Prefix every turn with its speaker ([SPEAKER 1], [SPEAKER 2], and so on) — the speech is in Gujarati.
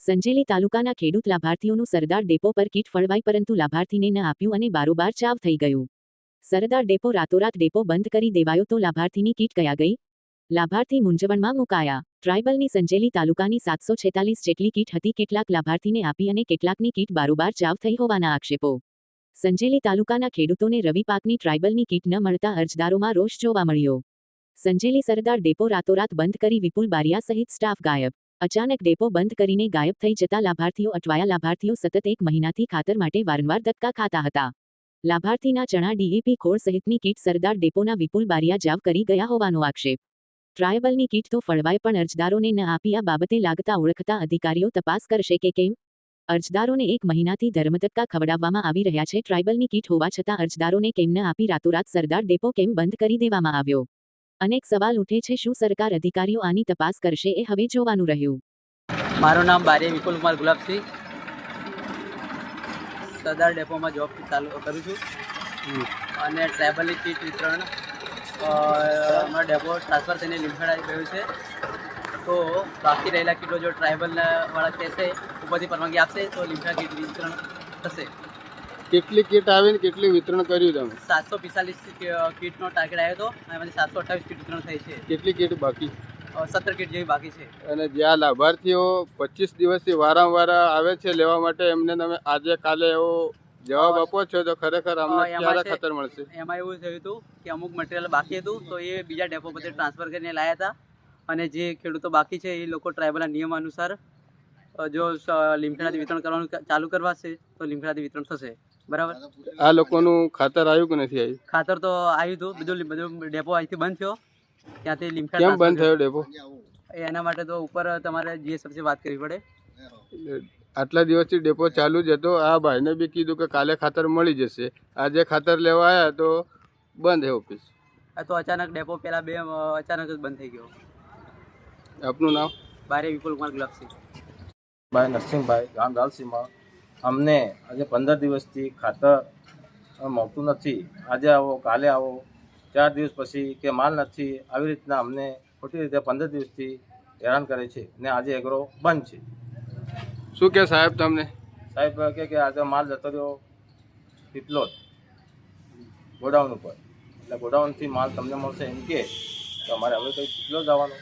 [SPEAKER 1] સંજેલી તાલુકાના ખેડૂત લાભાર્થીઓનું સરદાર ડેપો પર કીટ ફળવાઈ પરંતુ લાભાર્થીને ન આપ્યું અને બારોબાર ચાવ થઈ ગયું. સરદાર ડેપો રાતોરાત ડેપો બંધ કરી દેવાયો તો લાભાર્થીની કીટ કયા ગઈ? લાભાર્થી મૂંઝવણમાં મુકાયા. ટ્રાયબલની સંજેલી તાલુકાની 746 જેટલી કીટ હતી. કેટલાક લાભાર્થીને આપી અને કેટલાકની કીટ બારોબાર ચાવ થઈ હોવાના આક્ષેપો. સંજેલી તાલુકાના ખેડૂતોને રવિ પાકની ટ્રાયબલની કીટ ન મળતા અરજદારોમાં રોષ જોવા મળ્યો. સંજેલી સરદાર ડેપો રાતોરાત બંધ કરી વિપુલ બારિયા સહિત સ્ટાફ ગાયબ. અચાનક ડેપો બંધ કરીને ગાયબ થઈ જતા લાભાર્થીઓ અટવાયા. લાભાર્થીઓ સતત 1 મહિનાથી ખાતર માટે વારંવાર ધક્કા ખાતા હતા. લાભાર્થીના ચણા ડીએપી ખોળ સહિતની કીટ સરદાર ડેપોના વિપુલ બારિયા જાવ કરી ગયા હોવાનો આક્ષેપ. ટ્રાયબલની કીટ તો ફળવાય પણ અરજદારોને ન આપી. આ બાબતે લાગતા ઓળખતા અધિકારીઓ તપાસ કરશે કે કેમ? અરજદારોને 1 મહિનાથી ધર્મધક્કા ખવડાવવામાં આવી રહ્યા છે. ટ્રાયબલની કીટ હોવા છતાં અરજદારોને કેમ ન આપી? રાતોરાત સરદાર ડેપો કેમ બંધ કરી દેવામાં આવ્યો? અનેક સવાલ ઉઠે છે. શું સરકાર અધિકારીઓ આની તપાસ કરશે? એ હવે જોવાનું રહ્યું.
[SPEAKER 2] મારું નામ બારિયા વિપુલ કુમાર ગુલાબસિંહ, સરદાર ડેપોમાં જોબ ચાલુ કરું છું અને ટ્રાયબલની કીટ વિતરણ અમારો ડેપો ટ્રાન્સફર થઈને લીમખેડા આવી ગયું છે. તો બાકી રહેલા કીટો જો ટ્રાયબલવાળા કહેશે ઉપરથી પરવાનગી આપશે તો લીમખેડા કીટ વિતરણ થશે.
[SPEAKER 3] કેટલી કીટ આવીને કેટલી વિતરણ કર્યું તમે?
[SPEAKER 2] 745 કીટનો ટાર્ગેટ આવ્યો હતો અને એમાંથી 728 કીટ વિતરણ થઈ છે.
[SPEAKER 3] કેટલી કીટ બાકી?
[SPEAKER 2] 17 કીટ જેવી બાકી છે.
[SPEAKER 3] અને જ્યાં લાભાર્થીઓ 25 દિવસથી વારંવાર આવે છે લેવા માટે, એમને તમે આજે કાલે એવો જવાબ આપો છો તો ખરેખર અમને ક્યારે ખાતર મળશે?
[SPEAKER 2] એમાં એવું થયું હતું કે અમુક મટીરિયલ બાકી હતું તો એ બીજા ડેપો પરથી ટ્રાન્સફર કરીને લાવ્યા હતા અને જે ખેડૂતો બાકી છે એ લોકો ટ્રાયબલના નિયમ અનુસાર જો લીમખેડાથી વિતરણ કરવાનું ચાલુ કરવાશે તો લીમખેડાથી વિતરણ થશે. બરાબર.
[SPEAKER 3] આ લોકોનું ખાતર આવ્યું કે નથી આવ્યું?
[SPEAKER 2] ખાતર તો આવ્યું હતું. બધું ડેપો અહીંથી બંધ થયો. ત્યાંથી લીમખેડા
[SPEAKER 3] કેમ બંધ થયો ડેપો?
[SPEAKER 2] એના માટે તો ઉપર તમારે જીએસએફથી વાત કરવી પડે.
[SPEAKER 3] આટલા દિવસથી ડેપો ચાલુ જ હતો. આ ભાઈને બી કીધું કે કાલે ખાતર મળી જશે. આજે ખાતર લેવા આવ્યા તો બંધ છે ઓફિસ.
[SPEAKER 2] આ તો અચાનક ડેપો પહેલાં અચાનક જ બંધ થઈ ગયો.
[SPEAKER 3] આપનું નામ?
[SPEAKER 2] બારિયા વિપુલ કુમાર ગુલાબસિંહ.
[SPEAKER 4] ભાઈ નરસિંહભાઈ, ગામ દાલસીમાં. અમને આજે 15 દિવસથી ખાતર મળતું નથી. આજે આવો કાલે આવો, 4 દિવસ પછી કે માલ નથી, આવી રીતના અમને ખોટી રીતે 15 દિવસથી હેરાન કરે છે ને આજે એગ્રો બંધ છે.
[SPEAKER 3] શું કે સાહેબ તમને?
[SPEAKER 4] સાહેબ કે આજે માલ જતો રહ્યો પીપલોદ ગોડાઉન ઉપર, એટલે ગોડાઉનથી માલ તમને મળશે એમ કે અમારે હવે કંઈ પીપલોદ આવવાનું.